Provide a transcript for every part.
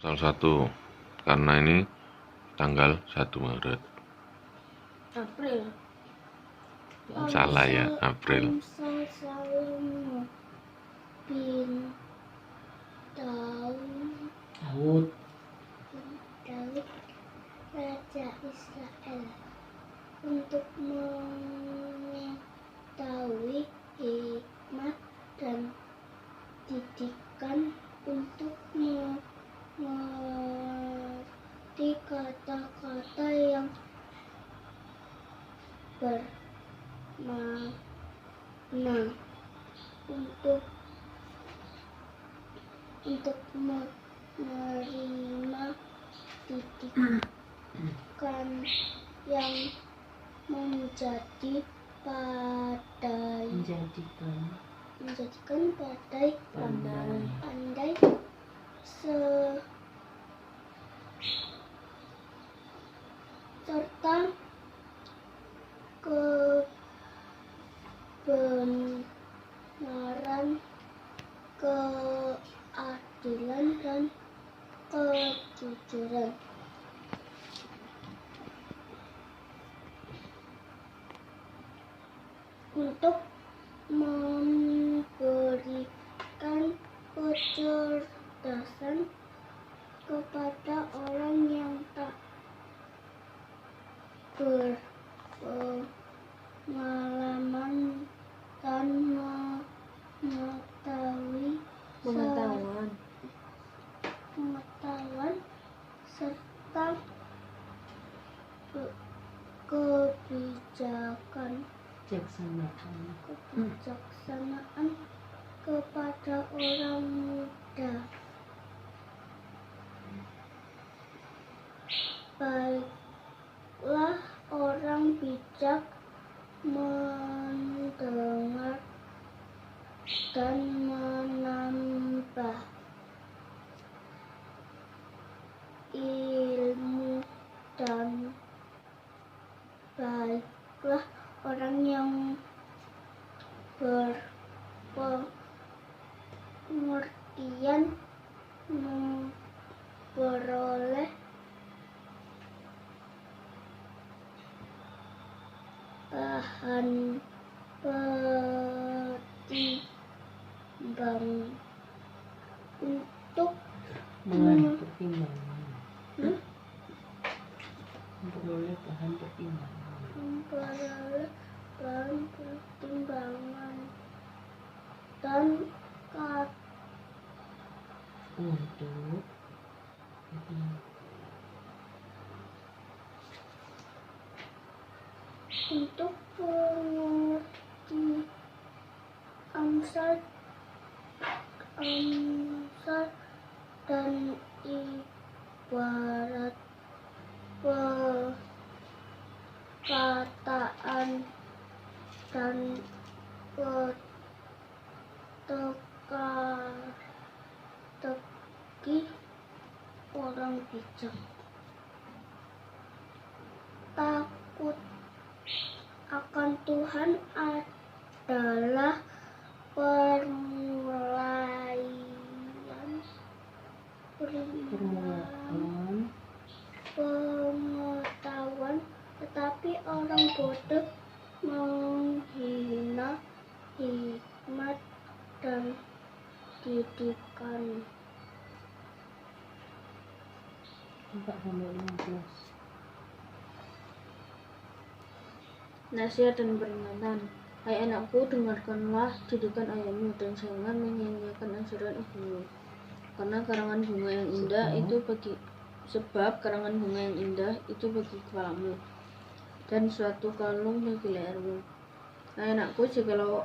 Salah satu, karena ini tanggal 1 Maret. April. Salah ya, April. Daud Raja Israel untuk mengetahui hikmat dan didikan untuk mengerti kata-kata yang bermakna untuk menerima didikan yang menjadikan pandai serta kebenaran, keadilan dan kejujuran. Untuk memberikan kecerdasan kepada orang yang tak berpengalaman dan pengetahuan serta kebijaksanaan kepada orang muda. Baiklah orang bijak mendengar dan menambah ilmu, dan baiklah orang yang berpengertian memperoleh bahan pertimbangan untuk memperoleh bahan pertimbangan dan untuk pengerti amsal dan ibarat perkataan dan teka-teki orang bijak. Takut akan Tuhan adalah pengetahuan, tetapi orang bodoh menghina hikmat dan didikan. 4-15. Nasihat dan peringatan. Hai anakku, dengarkanlah didikan ayahmu dan jangan menyanyiakan ajaran ibumu. Karena karangan bunga yang indah itu bagi kepalamu dan suatu kalung bagi lehermu. Hai anakku, jikalau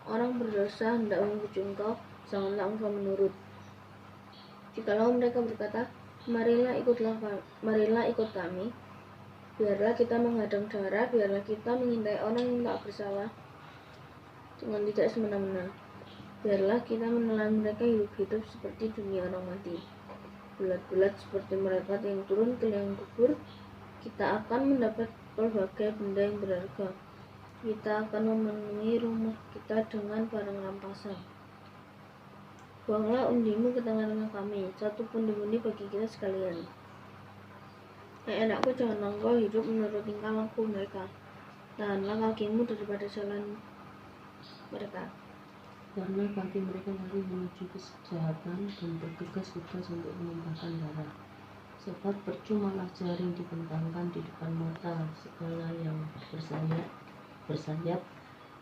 orang berdosa hendak memuji engkau, janganlah engkau menurut. Jikalau mereka berkata, marilah ikut kami, biarlah kita menghadang darah, biarlah kita mengintai orang yang tak bersalah dengan tidak semena-mena. Biarlah kita menelan mereka hidup-hidup seperti dunia orang mati. Bulat-bulat seperti mereka yang turun ke liang kubur, kita akan mendapat berbagai benda yang berharga. Kita akan memenuhi rumah kita dengan barang rampasan. Buanglah undimu ke tengah-tengah kami, satu pundi-pundi bagi kita sekalian. Hai anakku, janganlah engkau hidup menurut tingkah laku mereka. Tahanlah kakimu daripada jalan mereka. Karena kaki mereka lari menuju kejahatan dan bergegas-gegas untuk menumpahkan darah. Sebab percumalah jaring dibentangkan di depan mata segala yang bersayap,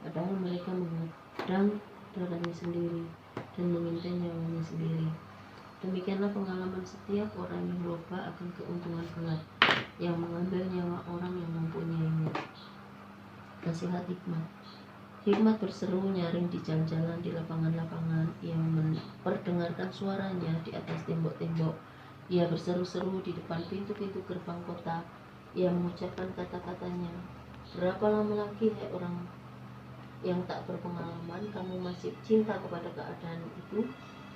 padahal mereka menghadang darahnya sendiri dan mengintai nyawanya sendiri. Demikianlah pengalaman setiap orang yang loba akan keuntungan gelap, yang mengambil nyawa orang yang mempunyainya. Nasihat hikmat. Hikmat berseru nyaring di jalan-jalan, di lapangan-lapangan. Ia memperdengarkan suaranya di atas tembok-tembok. Ia berseru-seru di depan pintu-pintu gerbang kota. Ia mengucapkan kata-katanya. Berapa lama lagi, hai orang yang tak berpengalaman, kamu masih cinta kepada keadaan itu?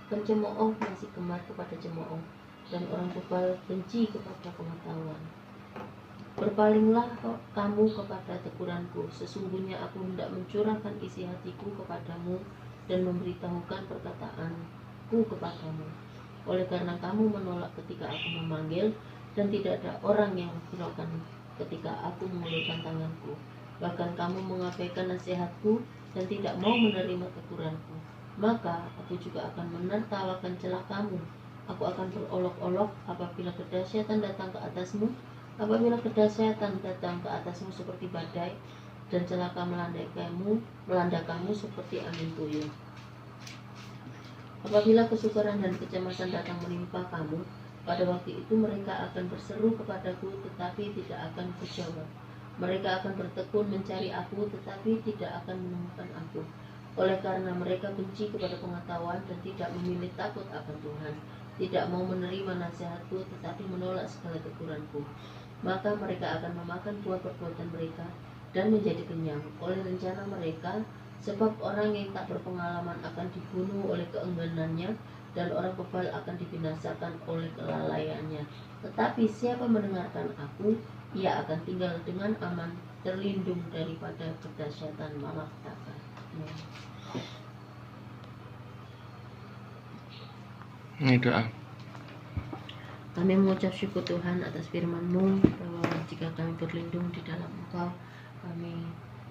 Pencemooh masih gemar kepada cemooh, dan orang bebal benci kepada pengetahuan. Berpalinglah kamu kepada teguranku. Sesungguhnya aku hendak mencurahkan isi hatiku kepadamu dan memberitahukan perkataanku kepadamu. Oleh karena kamu menolak ketika aku memanggil, dan tidak ada orang yang menghiraukan ketika aku mengulurkan tanganku. Bahkan kamu mengabaikan nasihatku dan tidak mau menerima teguranku. Maka aku juga akan menertawakan celah kamu. Aku akan berolok-olok apabila kedahsyatan datang ke atasmu. Apabila kedahsyatan datang ke atasmu seperti badai, dan celaka melanda kamu seperti angin puyuh. Apabila kesukaran dan kecemasan datang menimpa kamu, pada waktu itu mereka akan berseru kepadaku, tetapi tidak akan kujawab. Mereka akan bertekun mencari aku, tetapi tidak akan menemukan aku. Oleh karena mereka benci kepada pengetahuan dan tidak memilih takut akan Tuhan, tidak mau menerima nasihatku, tetapi menolak segala teguranku. Maka mereka akan memakan buah perbuatan mereka dan menjadi kenyang oleh rencana mereka, sebab orang yang tak berpengalaman akan dibunuh oleh keengganannya, dan orang bebal akan dibinasakan oleh kelalaiannya. Tetapi siapa mendengarkan aku, ia akan tinggal dengan aman, terlindung daripada kedahsyatan malapetaka. Ini doa. Kami mengucap syukur Tuhan atas firman-Mu, bahwa jika kami berlindung di dalam Engkau, kami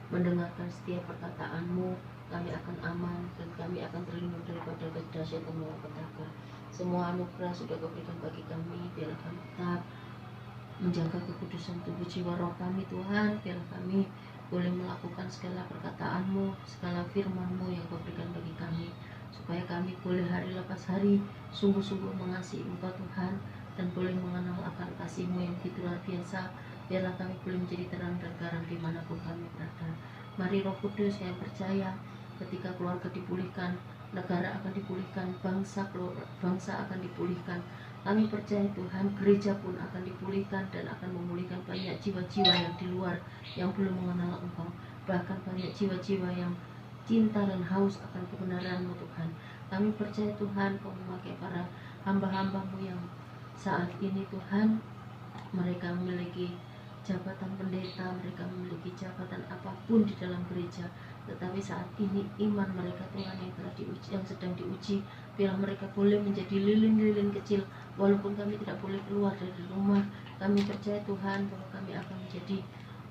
mendengarkan setiap perkataan-Mu, kami akan aman dan kami akan terlindung daripada kedahsyatan malapetaka. Semua anugerah sudah Kau berikan bagi kami, biarlah kami tetap menjaga kekudusan tubuh jiwa roh kami Tuhan. Biarlah kami boleh melakukan segala perkataan-Mu, segala firman-Mu yang Kau berikan bagi kami, supaya kami boleh hari lepas hari sungguh-sungguh mengasihi Engkau Tuhan, dan boleh mengenal akan kasih-Mu yang begitu luar biasa. Biarlah kami boleh menjadi terang dan garam dimanapun kami berada. Mari Roh Kudus yang percaya, ketika keluarga dipulihkan, negara akan dipulihkan, bangsa akan dipulihkan. Kami percaya Tuhan, gereja pun akan dipulihkan dan akan memulihkan banyak jiwa-jiwa yang di luar yang belum mengenal Engkau. Bahkan banyak jiwa-jiwa yang cinta dan haus akan kebenaran-Mu Tuhan. Kami percaya Tuhan, Kau memakai para hamba-hamba-Mu yang saat ini Tuhan, mereka memiliki jabatan pendeta, mereka memiliki jabatan apapun di dalam gereja, tetapi saat ini iman mereka Tuhan yang telah diuji, yang sedang diuji, biarlah mereka boleh menjadi lilin-lilin kecil. Walaupun kami tidak boleh keluar dari rumah, kami percaya Tuhan bahwa kami akan menjadi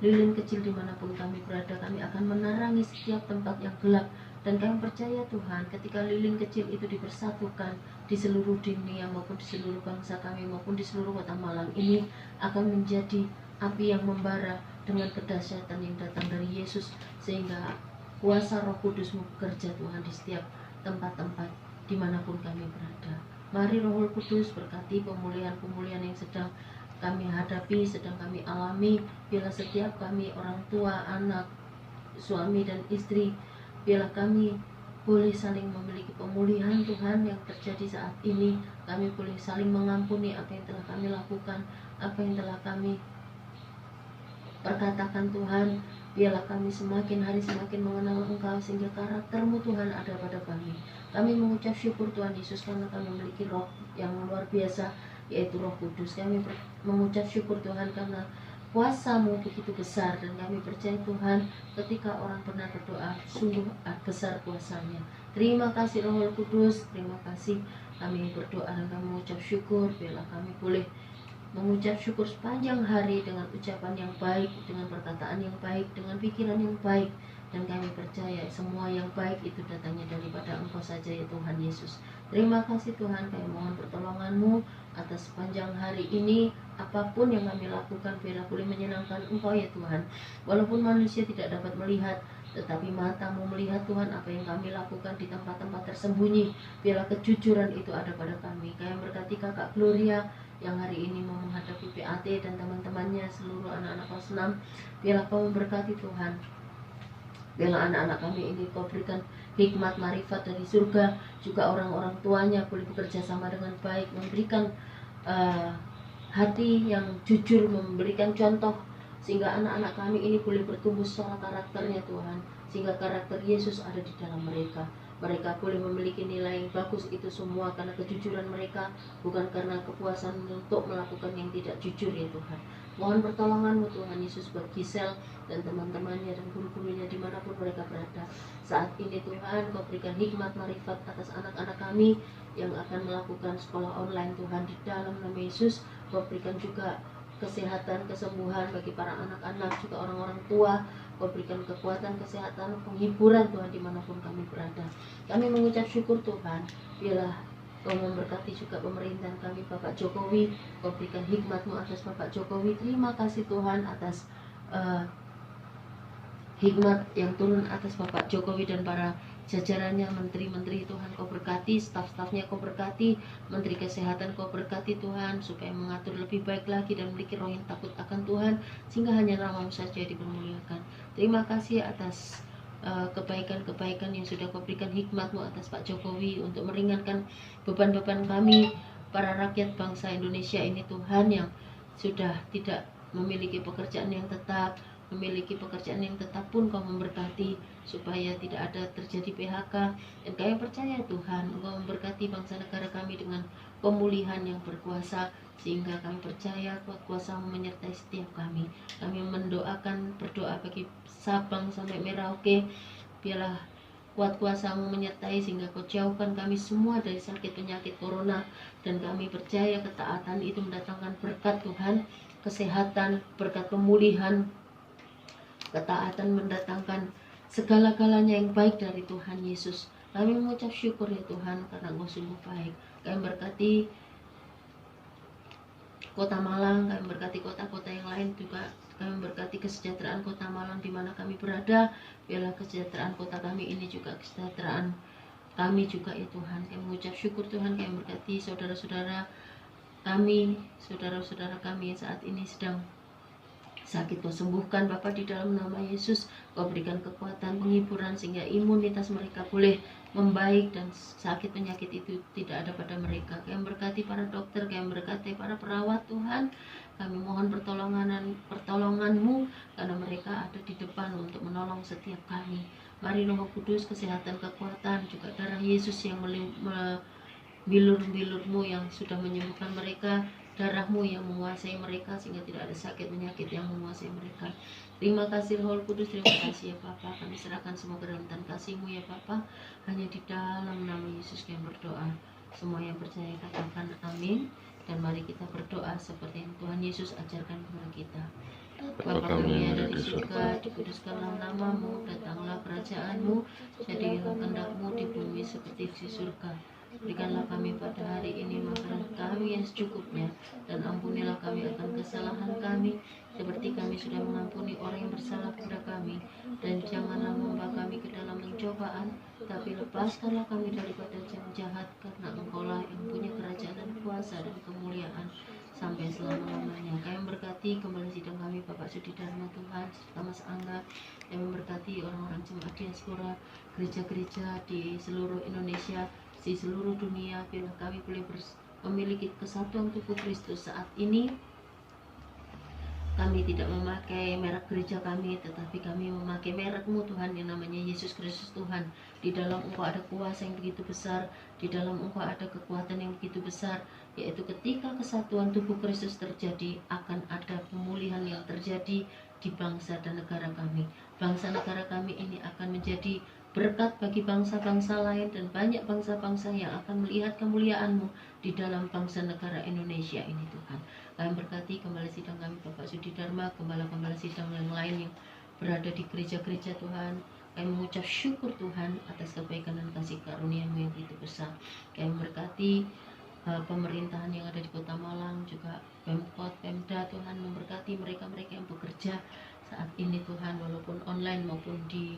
lilin kecil dimanapun kami berada. Kami akan menerangi setiap tempat yang gelap. Dan kami percaya Tuhan, ketika lilin kecil itu dipersatukan di seluruh dunia maupun di seluruh bangsa kami maupun di seluruh kota Malang ini, akan menjadi api yang membara dengan kedahsyatan yang datang dari Yesus, sehingga kuasa Roh Kudus-Mu bekerja Tuhan di setiap tempat-tempat dimanapun kami berada. Mari Roh Kudus berkati pemulihan-pemulihan yang sedang kami hadapi, sedang kami alami. Biarlah setiap kami, orang tua, anak, suami dan istri, biarlah kami boleh saling memiliki pemulihan Tuhan yang terjadi saat ini. Kami boleh saling mengampuni apa yang telah kami lakukan, apa yang telah kami perkatakan Tuhan. Biarlah kami semakin hari semakin mengenal Engkau, sehingga karakter-Mu Tuhan ada pada kami. Kami mengucap syukur Tuhan Yesus karena kami memiliki roh yang luar biasa, yaitu Roh Kudus. Kami mengucap syukur Tuhan karena kuasa-Mu begitu besar, dan kami percaya Tuhan, ketika orang benar berdoa, sungguh besar kuasanya. Terima kasih Roh Kudus, terima kasih. Kami berdoa dan kami mengucap syukur, biarlah kami boleh mengucap syukur sepanjang hari dengan ucapan yang baik, dengan perkataan yang baik, dengan pikiran yang baik. Dan kami percaya semua yang baik itu datangnya daripada Engkau saja ya Tuhan Yesus. Terima kasih Tuhan, kami mohon pertolongan-Mu atas sepanjang hari ini. Apapun yang kami lakukan, biarlah boleh menyenangkan Engkau ya Tuhan. Walaupun manusia tidak dapat melihat, tetapi mata-Mu melihat Tuhan apa yang kami lakukan di tempat-tempat tersembunyi. Biarlah kejujuran itu ada pada kami. Kami berkati Kakak Gloria yang hari ini mau menghadapi PAT dan teman-temannya, seluruh anak-anak kelas 6. Biarlah Kau memberkati Tuhan. Biarlah anak-anak kami ini Kau berikan hikmat marifat dari surga. Juga orang-orang tuanya boleh bekerja sama dengan baik, memberikan hati yang jujur, memberikan contoh, sehingga anak-anak kami ini boleh bertumbuh secara karakternya Tuhan, sehingga karakter Yesus ada di dalam mereka. Mereka boleh memiliki nilai yang bagus itu semua karena kejujuran mereka, bukan karena kepuasan untuk melakukan yang tidak jujur ya Tuhan. Mohon pertolongan-Mu Tuhan Yesus buat Gisel dan teman-temannya dan guru-gurunya dimanapun mereka berada. Saat ini Tuhan, Kau berikan hikmat marifat atas anak-anak kami yang akan melakukan sekolah online Tuhan, di dalam nama Yesus. Kau berikan juga kesehatan, kesembuhan bagi para anak-anak, juga orang-orang tua. Kau berikan kekuatan, kesehatan, penghiburan Tuhan dimanapun kami berada. Kami mengucap syukur Tuhan. Biarlah Kau memberkati juga pemerintahan kami Bapak Jokowi. Kau berikan hikmat-Mu atas Bapak Jokowi. Terima kasih Tuhan atas hikmat yang turun atas Bapak Jokowi dan para jajarannya, menteri-menteri Tuhan. Kau berkati, staf-stafnya Kau berkati, menteri kesehatan Kau berkati Tuhan, supaya mengatur lebih baik lagi dan memiliki roh yang takut akan Tuhan, sehingga hanya nama-Mu saja dipermuliakan. Terima kasih atas kebaikan-kebaikan yang sudah Kau berikan, hikmat-Mu atas Pak Jokowi untuk meringankan beban-beban kami para rakyat bangsa Indonesia ini Tuhan, yang sudah tidak memiliki pekerjaan yang tetap. Memiliki pekerjaan yang tetap pun Kau memberkati supaya tidak ada terjadi PHK. Dan kami percaya Tuhan, Engkau memberkati bangsa negara kami dengan pemulihan yang berkuasa, sehingga kami percaya kuat kuasa-Mu menyertai setiap kami. Kami berdoa bagi Sabang sampai Merauke. Biarlah kuat kuasa-Mu menyertai sehingga Kau jauhkan kami semua dari sakit penyakit corona. Dan kami percaya ketaatan itu mendatangkan berkat Tuhan, kesehatan, berkat pemulihan. Ketaatan mendatangkan segala-galanya yang baik dari Tuhan Yesus. Kami mengucap syukur ya Tuhan, karena Engkau sungguh baik. Kami berkati Kota Malang, kami berkati kota-kota yang lain juga. Kami berkati kesejahteraan Kota Malang di mana kami berada. Biarlah kesejahteraan kota kami ini juga kesejahteraan kami juga ya Tuhan. Kami mengucap syukur Tuhan. Kami berkati saudara-saudara kami, saudara-saudara kami yang saat ini sedang sakit, Kau sembuhkan Bapa di dalam nama Yesus. Kau berikan kekuatan, penghiburan, sehingga imunitas mereka boleh membaik dan sakit penyakit itu tidak ada pada mereka. Kami berkati para dokter, kami berkati para perawat Tuhan. Kami mohon pertolongan-Mu, karena mereka ada di depan untuk menolong setiap kami. Mari Roh Kudus, kesehatan, kekuatan, juga darah Yesus yang bilur-bilur-Mu yang sudah menyembuhkan mereka, darah-Mu yang menguasai mereka sehingga tidak ada sakit penyakit yang menguasai mereka. Terima kasih Roh Kudus, terima kasih ya Bapa. Kami serahkan semua ke dalam tangan kasih-Mu ya Bapa. Hanya di dalam nama Yesus kami berdoa. Semua yang percaya katakan amin. Dan mari kita berdoa seperti yang Tuhan Yesus ajarkan kepada kita. Bapa kami yang ada di surga, dikuduskanlah nama-Mu, datanglah kerajaan-Mu, jadilah kehendak-Mu di bumi seperti di surga. Berikanlah kami pada hari ini makanan kami yang secukupnya, dan ampunilah kami akan kesalahan kami, seperti kami sudah mengampuni orang yang bersalah kepada kami. Dan janganlah membawa kami ke dalam pencobaan, tapi lepaskanlah kami daripada yang jahat, karena Engkau-lah yang punya kerajaan dan kuasa dan kemuliaan sampai selama-lamanya. Kami berkati kembali sidang kami Bapak Sudidarma Tuhan, serta Mas Angga. Kami berkati orang-orang jemaat diaspora, gereja-gereja di seluruh Indonesia, di seluruh dunia. Biarlah kami boleh memiliki kesatuan tubuh Kristus. Saat ini kami tidak memakai merek gereja kami, tetapi kami memakai merek-Mu Tuhan, yang namanya Yesus Kristus Tuhan. Di dalam Engkau ada kuasa yang begitu besar, di dalam Engkau ada kekuatan yang begitu besar, yaitu ketika kesatuan tubuh Kristus terjadi, akan ada pemulihan yang terjadi di bangsa dan negara kami. Bangsa negara kami ini akan menjadi berkat bagi bangsa-bangsa lain dan banyak bangsa-bangsa yang akan melihat kemuliaan-Mu di dalam bangsa negara Indonesia ini Tuhan. Kami berkati gembala sidang kami Bapak Sudi Dharma, gembala-gembala sidang yang lain yang berada di gereja-gereja Tuhan. Kami mengucap syukur Tuhan atas kebaikan dan kasih karunia-Mu yang begitu besar. Kami berkati pemerintahan yang ada di Kota Malang, juga Pemkot, Pemda Tuhan, memberkati mereka-mereka yang bekerja saat ini Tuhan, walaupun online maupun di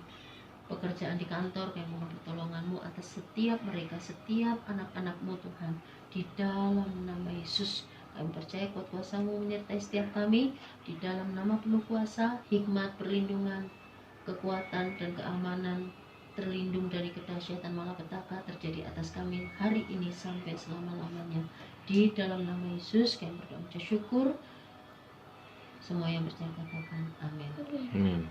pekerjaan di kantor. Kami mohon pertolongan-Mu atas setiap mereka, setiap anak-anak-Mu Tuhan, di dalam nama Yesus. Kami percaya kuat kuasa-Mu menyertai setiap kami, di dalam nama penuh kuasa, hikmat, perlindungan, kekuatan, dan keamanan, terlindung dari kedahsyatan malapetaka terjadi atas kami hari ini sampai selama-lamanya. Di dalam nama Yesus kami berdoa syukur. Semua yang percaya katakan amin. Amin.